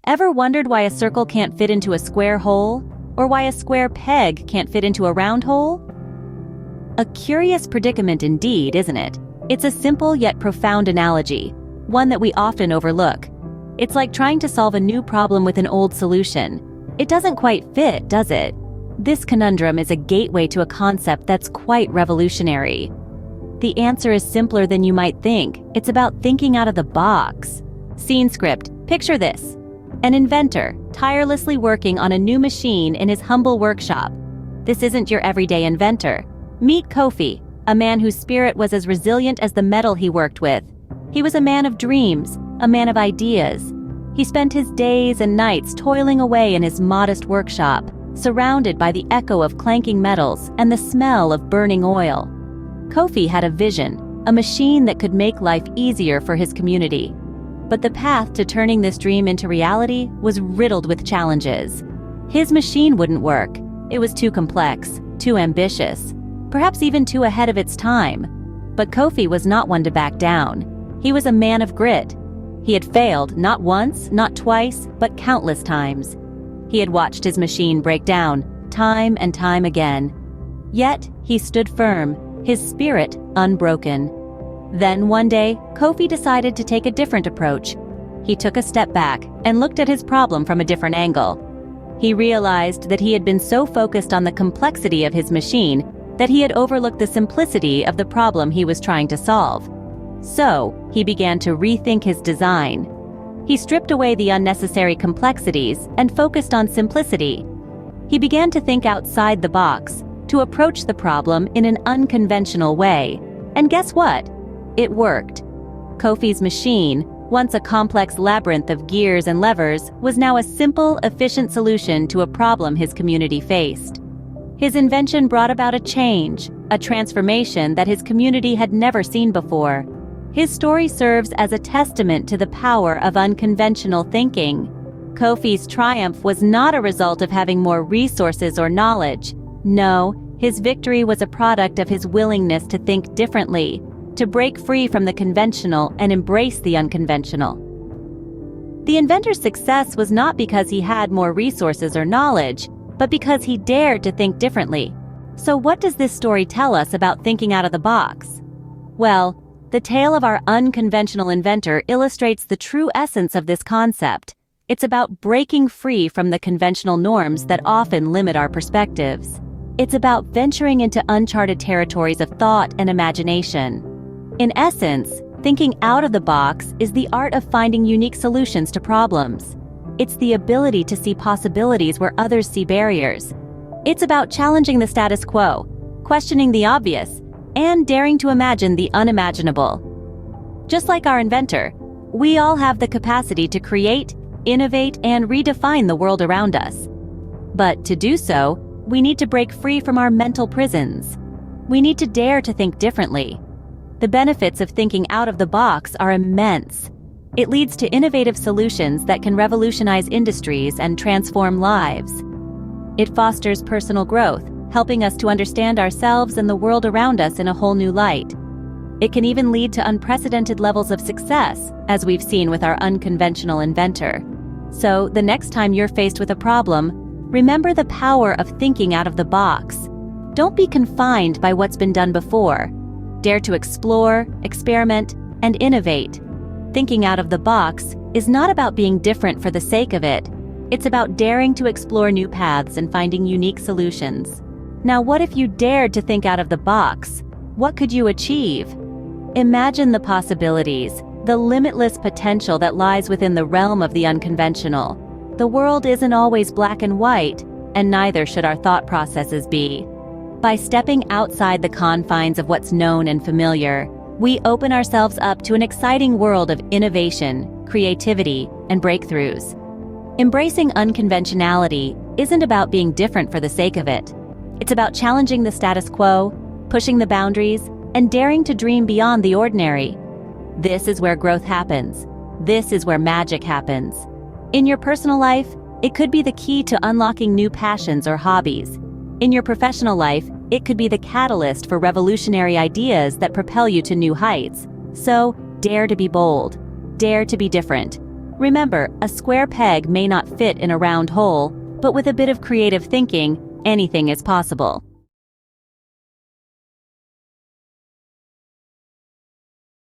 Ever wondered why a circle can't fit into a square hole? Or why a square peg can't fit into a round hole? A curious predicament indeed, isn't it? It's a simple yet profound analogy, one that we often overlook. It's like trying to solve a new problem with an old solution. It doesn't quite fit, does it? This conundrum is a gateway to a concept that's quite revolutionary. The answer is simpler than you might think. It's about thinking out of the box. Scene script. Picture this. An inventor, tirelessly working on a new machine in his humble workshop. This isn't your everyday inventor. Meet Kofi, a man whose spirit was as resilient as the metal he worked with. He was a man of dreams, a man of ideas. He spent his days and nights toiling away in his modest workshop, surrounded by the echo of clanking metals and the smell of burning oil. Kofi had a vision, a machine that could make life easier for his community. But the path to turning this dream into reality was riddled with challenges. His machine wouldn't work. It was too complex, too ambitious, perhaps even too ahead of its time. But Kofi was not one to back down. He was a man of grit. He had failed not once, not twice, but countless times. He had watched his machine break down, time and time again. Yet, he stood firm, his spirit unbroken. Then one day, Kofi decided to take a different approach. He took a step back and looked at his problem from a different angle. He realized that he had been so focused on the complexity of his machine that he had overlooked the simplicity of the problem he was trying to solve. So, he began to rethink his design. He stripped away the unnecessary complexities and focused on simplicity. He began to think outside the box, to approach the problem in an unconventional way. And guess what? It worked. Kofi's machine, once a complex labyrinth of gears and levers, was now a simple, efficient solution to a problem his community faced. His invention brought about a change, a transformation that his community had never seen before. His story serves as a testament to the power of unconventional thinking. Kofi's triumph was not a result of having more resources or knowledge. No, his victory was a product of his willingness to think differently, to break free from the conventional and embrace the unconventional. The inventor's success was not because he had more resources or knowledge, but because he dared to think differently. So what does this story tell us about thinking out of the box? Well, the tale of our unconventional inventor illustrates the true essence of this concept. It's about breaking free from the conventional norms that often limit our perspectives. It's about venturing into uncharted territories of thought and imagination. In essence, thinking out of the box is the art of finding unique solutions to problems. It's the ability to see possibilities where others see barriers. It's about challenging the status quo, questioning the obvious, and daring to imagine the unimaginable. Just like our inventor, we all have the capacity to create, innovate, and redefine the world around us. But to do so, we need to break free from our mental prisons. We need to dare to think differently. The benefits of thinking out of the box are immense. It leads to innovative solutions that can revolutionize industries and transform lives. It fosters personal growth, helping us to understand ourselves and the world around us in a whole new light. It can even lead to unprecedented levels of success, as we've seen with our unconventional inventor. So, the next time you're faced with a problem, remember the power of thinking out of the box. Don't be confined by what's been done before. Dare to explore, experiment, and innovate. Thinking out of the box is not about being different for the sake of it. It's about daring to explore new paths and finding unique solutions. Now, what if you dared to think out of the box? What could you achieve? Imagine the possibilities, the limitless potential that lies within the realm of the unconventional. The world isn't always black and white, and neither should our thought processes be. By stepping outside the confines of what's known and familiar, we open ourselves up to an exciting world of innovation, creativity, and breakthroughs. Embracing unconventionality isn't about being different for the sake of it. It's about challenging the status quo, pushing the boundaries, and daring to dream beyond the ordinary. This is where growth happens. This is where magic happens. In your personal life, it could be the key to unlocking new passions or hobbies. In your professional life, it could be the catalyst for revolutionary ideas that propel you to new heights. So, dare to be bold. Dare to be different. Remember, a square peg may not fit in a round hole, but with a bit of creative thinking, anything is possible.